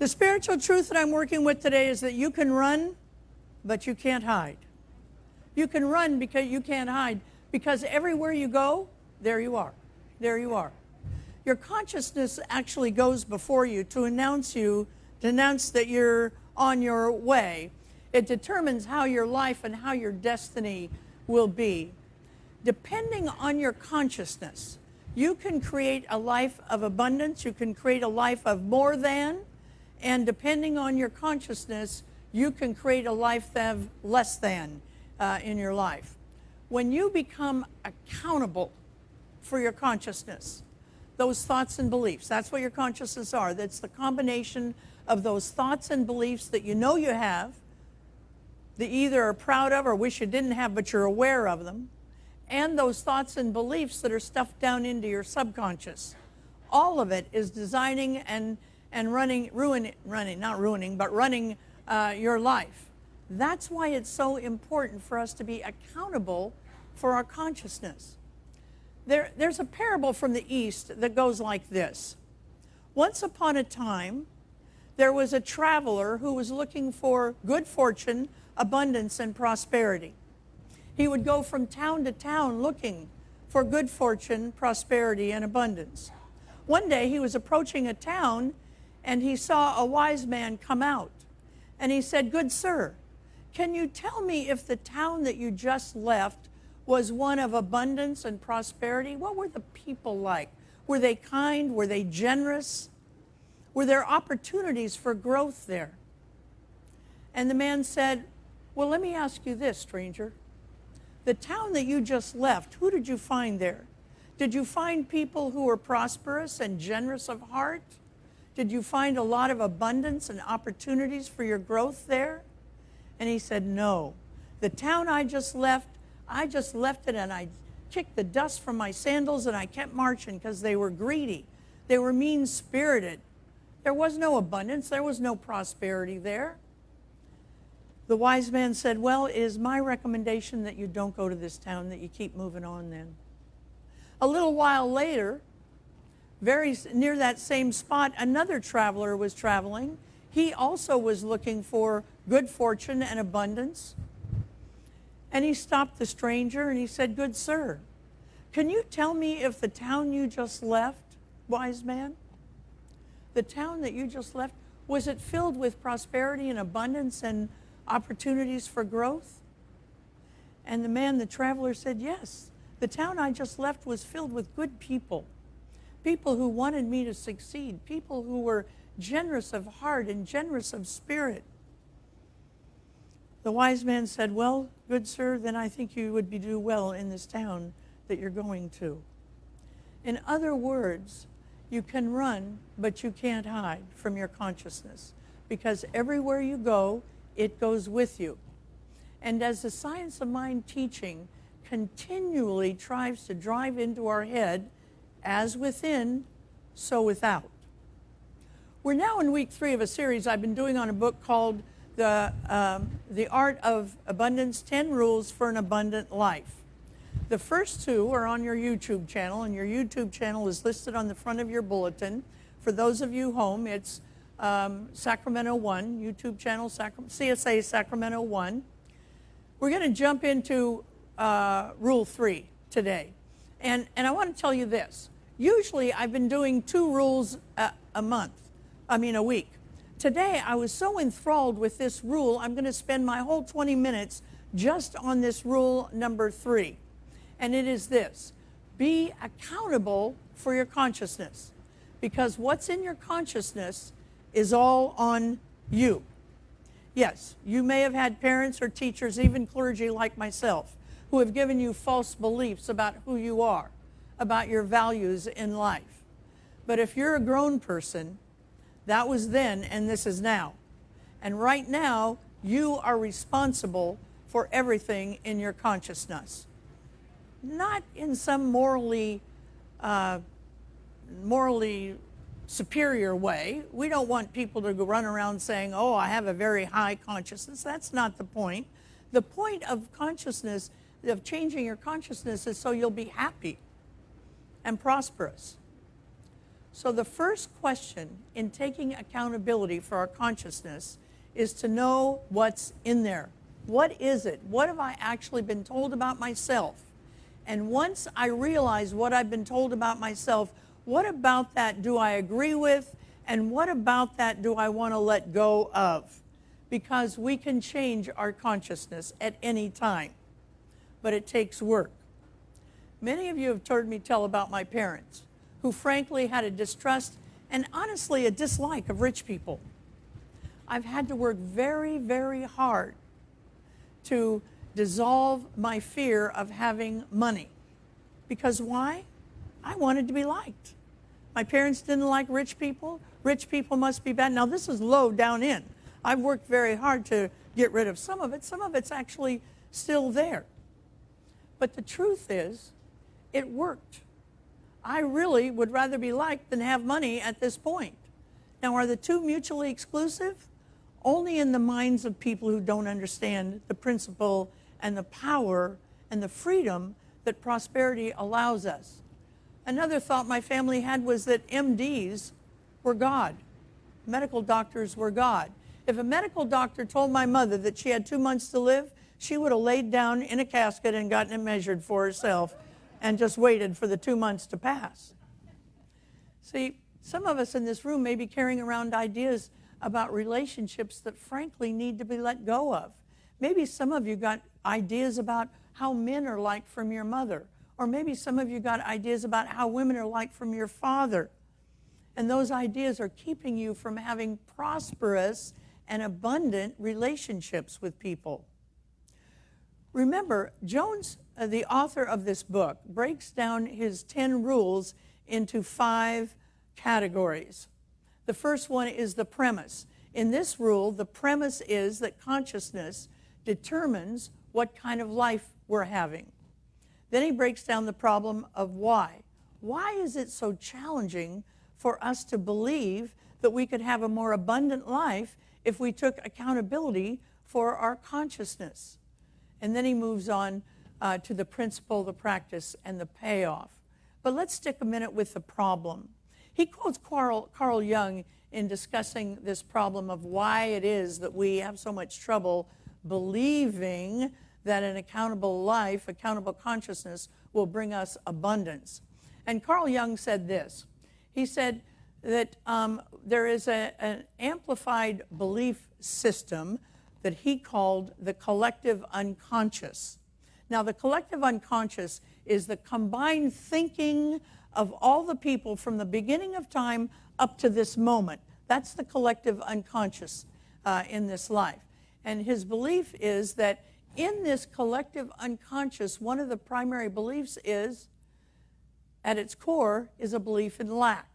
The spiritual truth that I'm working with today is that you can run, but you can't hide. You can run because you can't hide, because everywhere you go, there you are. There you are. Your consciousness actually goes before you to announce that you're on your way. It determines how your life and how your destiny will be. Depending on your consciousness, you can create a life of abundance, you can create a life of more than, and depending on your consciousness, you can create a life of less than in your life. When you become accountable for your consciousness, those thoughts and beliefs, that's what your consciousness are. That's the combination of those thoughts and beliefs that you know you have, that you either are proud of or wish you didn't have, but you're aware of them, and those thoughts and beliefs that are stuffed down into your subconscious. All of it is designing and running your life. That's why it's so important for us to be accountable for our consciousness. There's a parable from the East that goes like this. Once upon a time, there was a traveler who was looking for good fortune, abundance, and prosperity. He would go from town to town looking for good fortune, prosperity, and abundance. One day he was approaching a town and he saw a wise man come out. And he said, "Good sir, can you tell me if the town that you just left was one of abundance and prosperity? What were the people like? Were they kind? Were they generous? Were there opportunities for growth there?" And the man said, "Well, let me ask you this, stranger. The town that you just left, who did you find there? Did you find people who were prosperous and generous of heart? Did you find a lot of abundance and opportunities for your growth there?" And he said, "No. The town I just left it and I kicked the dust from my sandals and I kept marching because they were greedy. They were mean-spirited. There was no abundance. There was no prosperity there." The wise man said, "Well, it is my recommendation that you don't go to this town, that you keep moving on then." A little while later, very near that same spot, another traveler was traveling. He also was looking for good fortune and abundance. And he stopped the stranger and he said, "Good sir, can you tell me if the town you just left, wise man, the town that you just left, was it filled with prosperity and abundance and opportunities for growth?" And the traveler said, "Yes, the town I just left was filled with good people, people who wanted me to succeed, people who were generous of heart and generous of spirit." The wise man said, "Well, good sir, then I think you would do well in this town that you're going to." In other words, you can run, but you can't hide from your consciousness, because everywhere you go, it goes with you. And as the science of mind teaching continually tries to drive into our head, as within, so without. We're now in week 3 of a series I've been doing on a book called The Art of Abundance, 10 Rules for an Abundant Life. The first 2 are on your YouTube channel, and your YouTube channel is listed on the front of your bulletin. For those of you home, it's Sacramento 1, YouTube channel, CSA Sacramento 1. We're going to jump into Rule 3 today. And I want to tell you this. Usually I've been doing 2 rules a week. Today I was so enthralled with this rule, I'm going to spend my whole 20 minutes just on this rule number 3. And it is this: be accountable for your consciousness. Because what's in your consciousness is all on you. Yes, you may have had parents or teachers, even clergy like myself, who have given you false beliefs about who you are, about your values in life. But if you're a grown person, that was then and this is now. And right now, you are responsible for everything in your consciousness. Not in some morally superior way. We don't want people to go run around saying, "Oh, I have a very high consciousness." That's not the point. The point of consciousness, of changing your consciousness, is so you'll be happy and prosperous. So the first question in taking accountability for our consciousness is to know what's in there. What is it? What have I actually been told about myself? And once I realize what I've been told about myself, what about that do I agree with? And what about that do I want to let go of? Because we can change our consciousness at any time, but it takes work. Many of you have heard me tell about my parents, who frankly had a distrust and honestly a dislike of rich people. I've had to work very, very hard to dissolve my fear of having money. Because why? I wanted to be liked. My parents didn't like rich people. Rich people must be bad. Now this is low down in. I've worked very hard to get rid of some of it. Some of it's actually still there. But the truth is, it worked. I really would rather be liked than have money at this point. Now, are the two mutually exclusive? Only in the minds of people who don't understand the principle and the power and the freedom that prosperity allows us. Another thought my family had was that MDs were God. Medical doctors were God. If a medical doctor told my mother that she had 2 months to live, she would have laid down in a casket and gotten it measured for herself and just waited for the 2 months to pass. See, some of us in this room may be carrying around ideas about relationships that frankly need to be let go of. Maybe some of you got ideas about how men are like from your mother, or maybe some of you got ideas about how women are like from your father. And those ideas are keeping you from having prosperous and abundant relationships with people. Remember, Jones, the author of this book, breaks down his 10 rules into 5 categories. The first one is the premise. In this rule, the premise is that consciousness determines what kind of life we're having. Then he breaks down the problem of why. Why is it so challenging for us to believe that we could have a more abundant life if we took accountability for our consciousness? And then he moves on to the principle, the practice, and the payoff. But let's stick a minute with the problem. He quotes Carl Jung in discussing this problem of why it is that we have so much trouble believing that an accountable life, accountable consciousness, will bring us abundance. And Carl Jung said this. He said that there is an amplified belief system that he called the collective unconscious. Now, the collective unconscious is the combined thinking of all the people from the beginning of time up to this moment. That's the collective unconscious in this life. And his belief is that in this collective unconscious, one of the primary beliefs is, at its core, is a belief in lack.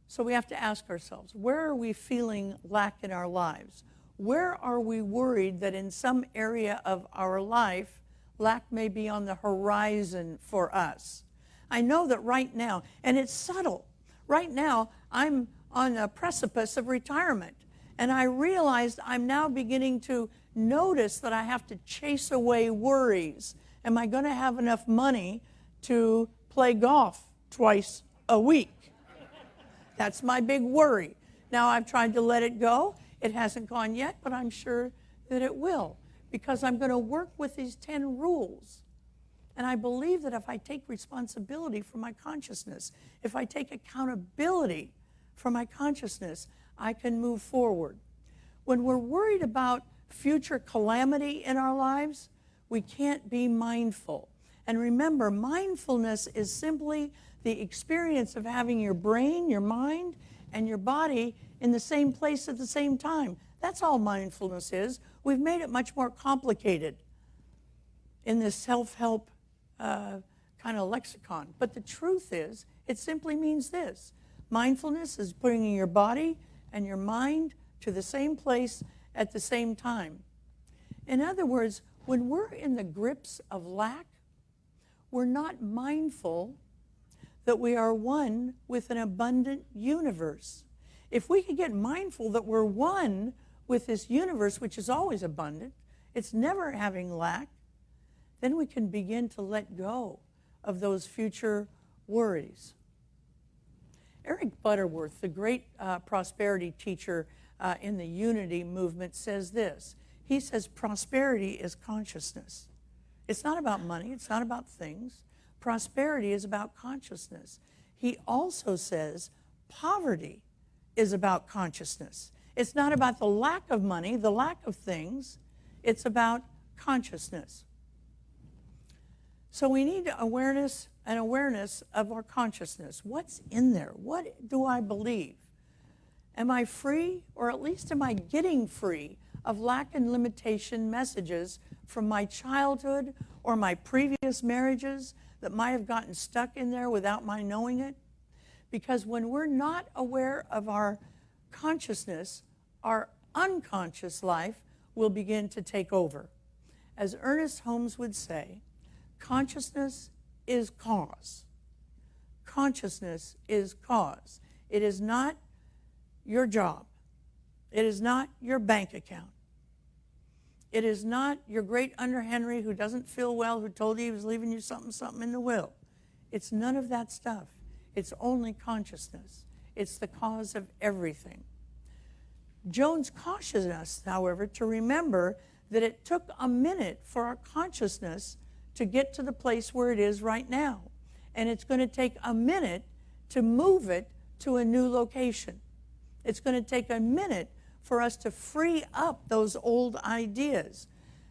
So we have to ask ourselves, where are we feeling lack in our lives? Where are we worried that in some area of our life, lack may be on the horizon for us? I know that right now, and it's subtle, right now I'm on a precipice of retirement, and I realized I'm now beginning to notice that I have to chase away worries. Am I going to have enough money to play golf twice a week? That's my big worry. Now I've tried to let it go. It hasn't gone yet, but I'm sure that it will, because I'm going to work with these 10 rules. And I believe that if I take responsibility for my consciousness, if I take accountability for my consciousness, I can move forward. When we're worried about future calamity in our lives, we can't be mindful. And remember, mindfulness is simply the experience of having your brain, your mind, and your body in the same place at the same time. That's all mindfulness is. We've made it much more complicated in this self-help kind of lexicon. But the truth is, it simply means this. Mindfulness is bringing your body and your mind to the same place at the same time. In other words, when we're in the grips of lack, we're not mindful that we are one with an abundant universe. If we could get mindful that we're one with this universe, which is always abundant, it's never having lack, then we can begin to let go of those future worries. Eric Butterworth, the great prosperity teacher in the Unity movement, says this. He says prosperity is consciousness. It's not about money. It's not about things. Prosperity is about consciousness. He also says poverty is about consciousness. It's not about the lack of money, the lack of things. It's about consciousness. So we need awareness of our consciousness. What's in there? What do I believe? Am I free, or at least am I getting free of lack and limitation messages from my childhood or my previous marriages that might have gotten stuck in there without my knowing it? Because when we're not aware of our consciousness, our unconscious life will begin to take over. As Ernest Holmes would say, consciousness is cause. Consciousness is cause. It is not your job. It is not your bank account. It is not your great Uncle Henry who doesn't feel well, who told you he was leaving you something in the will. It's none of that stuff. It's only consciousness. It's the cause of everything. Jones cautions us, however, to remember that it took a minute for our consciousness to get to the place where it is right now. And it's going to take a minute to move it to a new location. It's going to take a minute for us to free up those old ideas.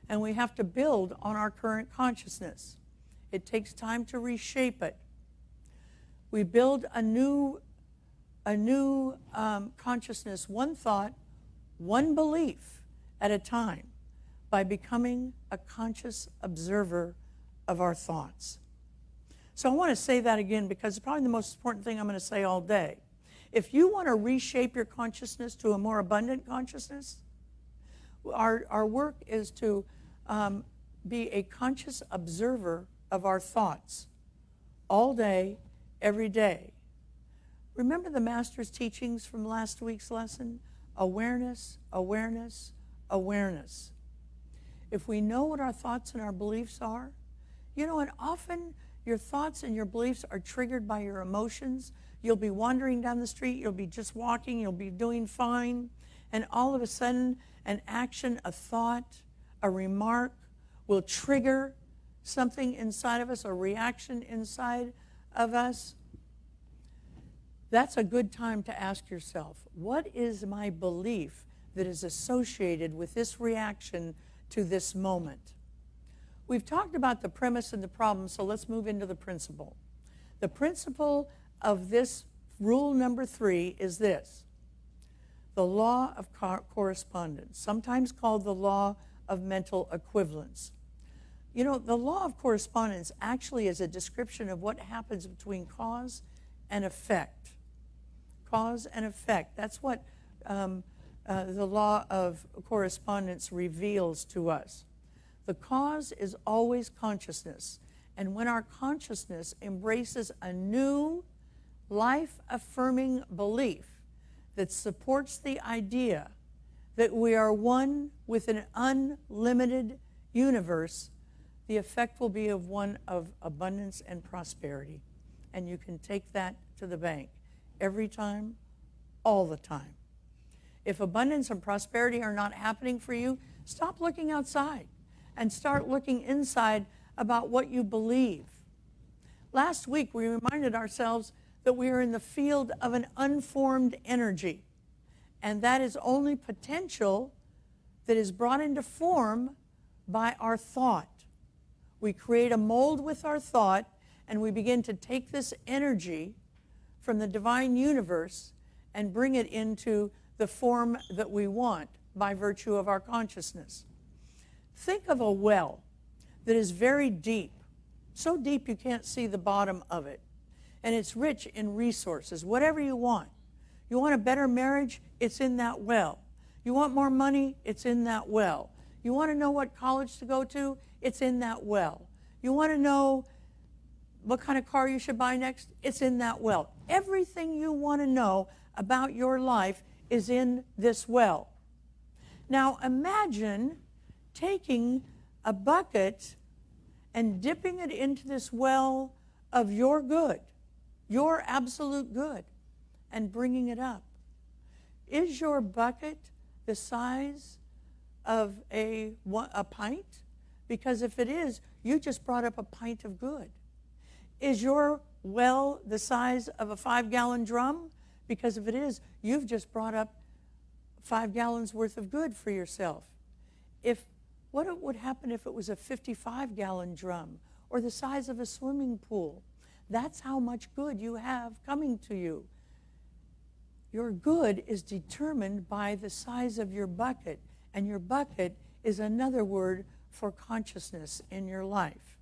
And we have to build on our current consciousness. It takes time to reshape it. We build a new consciousness, one thought, one belief at a time, by becoming a conscious observer of our thoughts. So I want to say that again because it's probably the most important thing I'm going to say all day. If you want to reshape your consciousness to a more abundant consciousness, our work is to be a conscious observer of our thoughts all day, every day. Remember the Master's teachings from last week's lesson? Awareness, awareness, awareness. If we know what our thoughts and our beliefs are, and often your thoughts and your beliefs are triggered by your emotions. You'll be wandering down the street, you'll be just walking, you'll be doing fine, and all of a sudden an action, a thought, a remark will trigger something inside of us, a reaction inside of us. That's a good time to ask yourself, what is my belief that is associated with this reaction to this moment? We've talked about the premise and the problem, so let's move into the principle. The principle of this rule number 3 is this: the law of correspondence, sometimes called the law of mental equivalence. The law of correspondence actually is a description of what happens between cause and effect. Cause and effect. That's what the law of correspondence reveals to us. The cause is always consciousness. And when our consciousness embraces a new life-affirming belief that supports the idea that we are one with an unlimited universe, the effect will be one of abundance and prosperity. And you can take that to the bank every time, all the time. If abundance and prosperity are not happening for you, stop looking outside and start looking inside about what you believe. Last week, we reminded ourselves that we are in the field of an unformed energy, and that is only potential that is brought into form by our thought. We create a mold with our thought, and we begin to take this energy from the divine universe and bring it into the form that we want by virtue of our consciousness. Think of a well that is very deep, so deep you can't see the bottom of it, and it's rich in resources, whatever you want. You want a better marriage? It's in that well. You want more money? It's in that well. You want to know what college to go to? It's in that well. You want to know what kind of car you should buy next? It's in that well. Everything you want to know about your life is in this well. Now imagine taking a bucket and dipping it into this well of your good, your absolute good. and bringing it up. Is your bucket the size of a pint? Because if it is, you just brought up a pint of good. Is your well the size of a 5-gallon drum? Because if it is, you've just brought up 5 gallons worth of good for yourself. What would happen if it was a 55-gallon drum or the size of a swimming pool? That's how much good you have coming to you. Your good is determined by the size of your bucket, and your bucket is another word for consciousness in your life.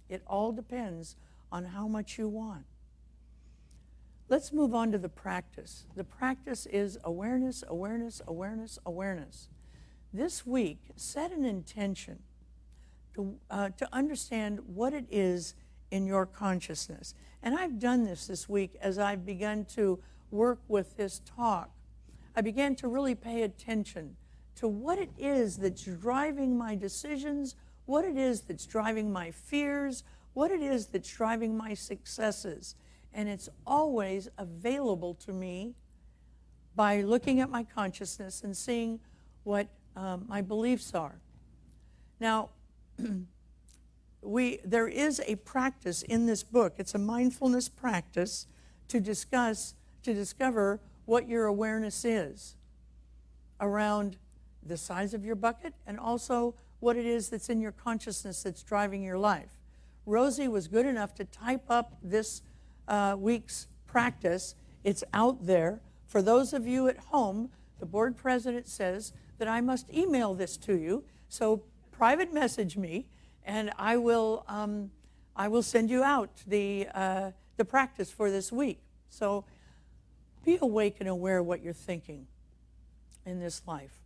It all depends on how much you want. Let's move on to the practice. The practice is awareness, awareness, awareness, awareness. This week, set an intention to understand what it is in your consciousness. And I've done this week as I've begun to work with this talk. I began to really pay attention to what it is that's driving my decisions, what it is that's driving my fears, what it is that's driving my successes. And it's always available to me by looking at my consciousness and seeing what my beliefs are. Now, there is a practice in this book. It's a mindfulness practice to discover what your awareness is around the size of your bucket and also what it is that's in your consciousness that's driving your life. Rosie was good enough to type up this week's practice. It's out there. For those of you at home, the board president says that I must email this to you. So private message me, and I will send you out the practice for this week. So be awake and aware of what you're thinking in this life.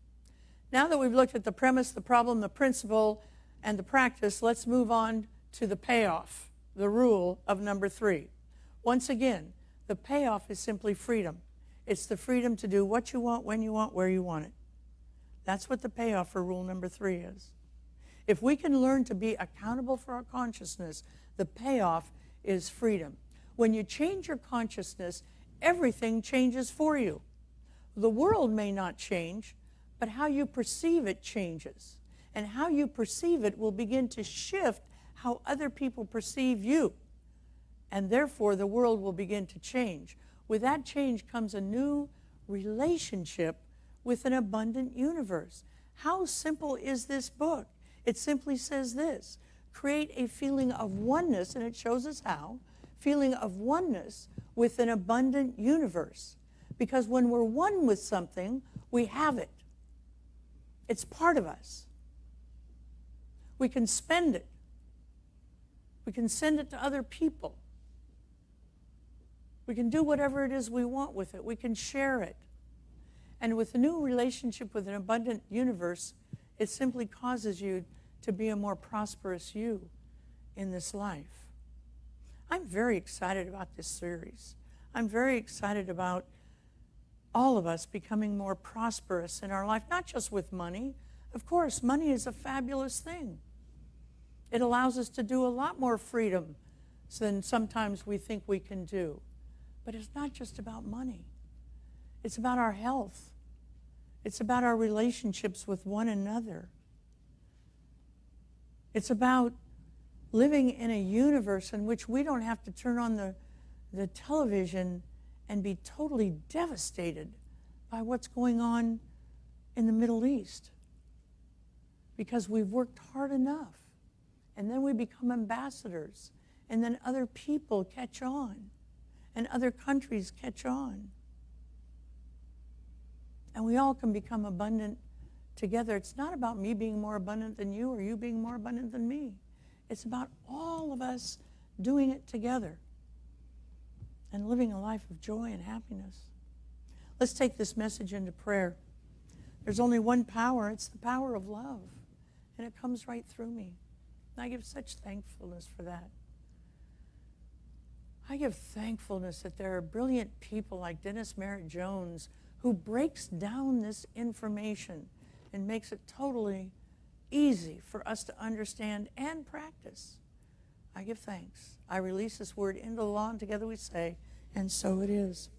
Now that we've looked at the premise, the problem, the principle, and the practice, let's move on to the payoff, the rule of number 3. Once again, the payoff is simply freedom. It's the freedom to do what you want, when you want, where you want it. That's what the payoff for rule number 3 is. If we can learn to be accountable for our consciousness, the payoff is freedom. When you change your consciousness, everything changes for you. The world may not change, but how you perceive it changes. And how you perceive it will begin to shift how other people perceive you. And therefore, the world will begin to change. With that change comes a new relationship with an abundant universe. How simple is this book? It simply says this: create a feeling of oneness, and it shows us how, feeling of oneness with an abundant universe. Because when we're one with something, we have it. It's part of us. We can spend it. We can send it to other people. We can do whatever it is we want with it. We can share it. And with a new relationship with an abundant universe, it simply causes you to be a more prosperous you in this life. I'm very excited about this series. I'm very excited about all of us becoming more prosperous in our life, not just with money. Of course, money is a fabulous thing. It allows us to do a lot more freedom than sometimes we think we can do. But it's not just about money. It's about our health. It's about our relationships with one another. It's about living in a universe in which we don't have to turn on the television and be totally devastated by what's going on in the Middle East. Because we've worked hard enough. And then we become ambassadors. And then other people catch on. And other countries catch on. And we all can become abundant together. It's not about me being more abundant than you or you being more abundant than me. It's about all of us doing it together and living a life of joy and happiness. Let's take this message into prayer. There's only one power. It's the power of love. And it comes right through me. And I give such thankfulness for that. I give thankfulness that there are brilliant people like Dennis Merritt Jones who breaks down this information and makes it totally easy for us to understand and practice. I give thanks. I release this word into the law, and together we say, and so it is.